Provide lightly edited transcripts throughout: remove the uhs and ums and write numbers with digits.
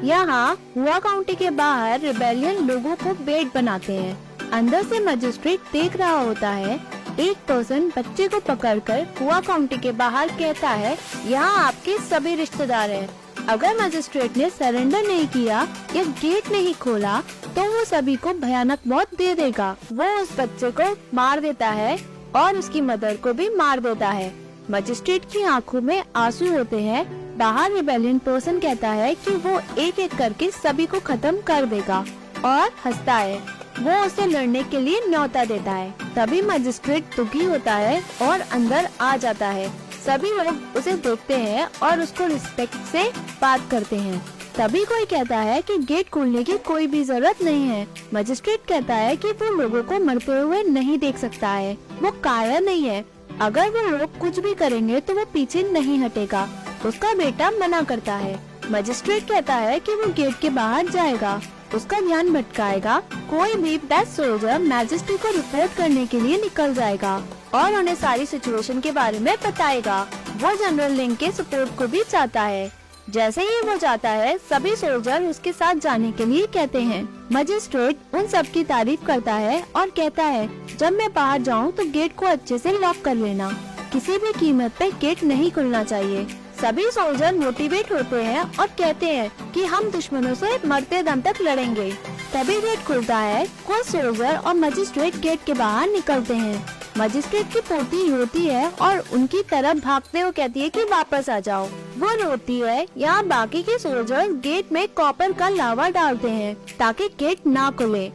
यहाँ हुआ काउंटी के बाहर रिबेलियन लोगों को बेट बनाते हैं। अंदर से मजिस्ट्रेट देख रहा होता है। एक पर्सन बच्चे को पकड़कर हुआ काउंटी के बाहर कहता है, यहाँ आपके सभी रिश्तेदार हैं। अगर मजिस्ट्रेट ने सरेंडर नहीं किया या गेट नहीं खोला तो वो सभी को भयानक मौत दे देगा। वो उस बच्चे को मार देता है और उसकी मदर को भी मार देता है। मजिस्ट्रेट की आंखों में आंसू होते हैं। बाहर रिबेलियन पर्सन कहता है कि वो एक एक करके सभी को खत्म कर देगा और हंसता है। वो उसे लड़ने के लिए न्योता देता है। तभी मजिस्ट्रेट दुखी होता है और अंदर आ जाता है। सभी लोग उसे देखते हैं और उसको रिस्पेक्ट से बात करते हैं। तभी कोई कहता है कि गेट खोलने की कोई भी जरूरत नहीं है। मजिस्ट्रेट कहता है कि वो लोगों को मरते हुए नहीं देख सकता है, वो कायर नहीं है। अगर वो लोग कुछ भी करेंगे तो वो पीछे नहीं हटेगा। उसका बेटा मना करता है। मजिस्ट्रेट कहता है कि वो गेट के बाहर जाएगा, उसका ध्यान भटकाएगा। कोई भी बेस्ट सोल्जर मैजिस्ट्रेट को रिपोर्ट करने के लिए निकल जाएगा और उन्हें सारी सिचुएशन के बारे में बताएगा। वो जनरल लिंक के सपोर्ट को भी चाहता है। जैसे ही वो जाता है, सभी सोल्जर उसके साथ जाने के लिए कहते हैं। मजिस्ट्रेट उन सब की तारीफ करता है और कहता है, जब मैं बाहर जाऊँ तो गेट को अच्छे से लॉक कर लेना। किसी भी कीमत पे गेट नहीं खुलना चाहिए। सभी सोल्जर मोटिवेट होते हैं और कहते हैं कि हम दुश्मनों से मरते दम तक लड़ेंगे। तभी गेट खुलता है। कुछ सोल्जर और मजिस्ट्रेट गेट के बाहर निकलते हैं। मजिस्ट्रेट की पोती रोती है और उनकी तरफ भागते हुए कहती है कि वापस आ जाओ। वो रोती है। यहाँ बाकी के सोल्जर गेट में कॉपर का लावा डालते हैं ताकि गेट ना खुले।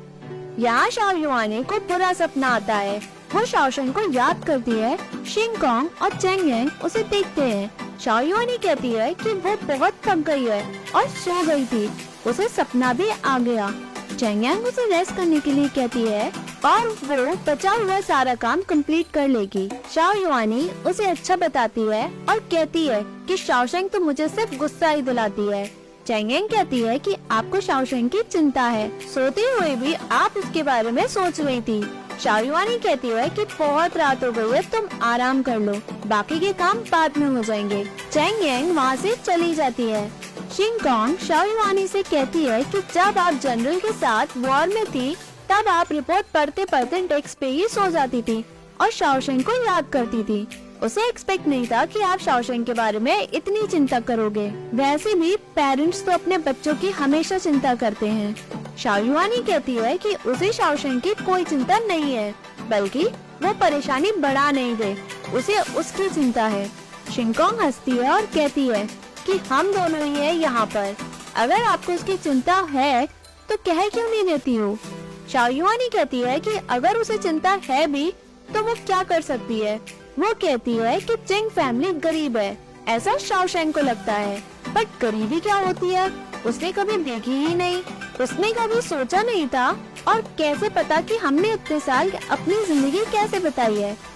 यहाँ शाओयुआनी को बुरा सपना आता है। वो शाओशेंग को याद करती है। शिंगकोंग और चेंग यांग उसे देखते हैं। शाओयुआनी कहती है कि वो बहुत थक गई है और सो गई थी। उसे सपना भी आ गया। चेंग यांग उसे रेस्ट करने के लिए कहती है और वो बचा हुआ सारा काम कंप्लीट कर लेगी। शाओयुआनी उसे अच्छा बताती है और कहती है कि शाओशेंग तो मुझे सिर्फ गुस्सा ही दिलाती है। चेंग यांग कहती है कि आपको शाओशेंग की चिंता है, सोते हुए भी आप उसके बारे में सोच रही थी। शाओयुआनी कहती है कि बहुत रात हो गई है, तुम आराम कर लो, बाकी के काम बाद में हो जाएंगे। चेंग यांग वहाँ से चली जाती है। शिंगकोंग शाओयुआनी से कहती है कि जब आप जनरल के साथ वॉर में थी तब आप रिपोर्ट पढ़ते पढ़ते डेस्क पे ही सो जाती थी और शाओशेंग को याद करती थी। उसे एक्सपेक्ट नहीं था कि आप शाओशेंग के बारे में इतनी चिंता करोगे। वैसे भी पेरेंट्स तो अपने बच्चों की हमेशा चिंता करते हैं। शाओयुआनी कहती है कि उसे शाओशेंग की कोई चिंता नहीं है, बल्कि वो परेशानी बढ़ा नहीं दे, उसे उसकी चिंता है। शिंगकोंग हंसती है और कहती है कि हम दोनों ही हैं यहाँ पर। अगर आपको उसकी चिंता है तो कह क्यों नहीं देती हो? शाओयुआनी कहती है कि अगर उसे चिंता है भी तो वो क्या कर सकती है। वो कहती है कि चिंग फैमिली गरीब है, ऐसा शाओशेंग को लगता है। बट गरीबी क्या होती है उसने कभी देखी ही नहीं, उसने कभी सोचा नहीं था। और कैसे पता कि हमने इतने साल अपनी जिंदगी कैसे बिताई है।